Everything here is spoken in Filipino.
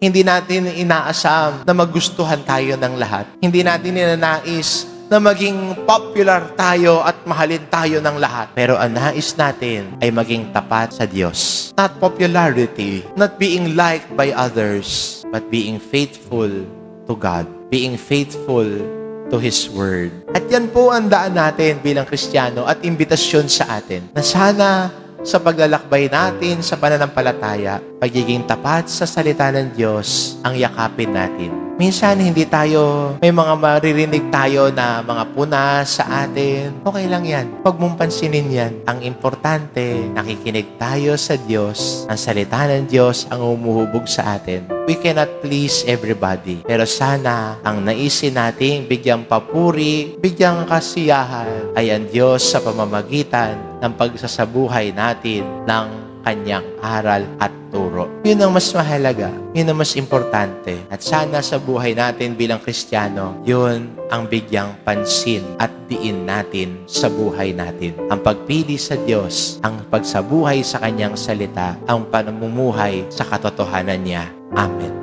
Hindi natin inaasam na magustuhan tayo ng lahat. Hindi natin ninanais na maging popular tayo at mahalin tayo ng lahat. Pero ang nais natin ay maging tapat sa Diyos. Not popularity, not being liked by others, but being faithful to God. Being faithful to His Word. At yan po ang daan natin bilang Kristiyano at imbitasyon sa atin na sana sa paglalakbay natin sa pananampalataya, pagiging tapat sa salita ng Diyos ang yakapin natin. Minsan hindi tayo, may mga maririnig tayo na mga puna sa atin. Okay lang yan. Huwag mong pansinin yan. Ang importante, nakikinig tayo sa Diyos. Ang salita ng Diyos ang umuhubog sa atin. We cannot please everybody. Pero sana, ang naisin nating bigyang papuri, bigyang kasiyahan, ay ang Diyos sa pamamagitan ng pagsasabuhay natin ng Kanyang aral at turo. Yun ang mas mahalaga. Yun ang mas importante. At sana sa buhay natin bilang Kristiyano, yun ang bigyang pansin at diin natin sa buhay natin. Ang pagpili sa Diyos, ang pagsabuhay sa Kanyang salita, ang panamumuhay sa katotohanan niya. Amen.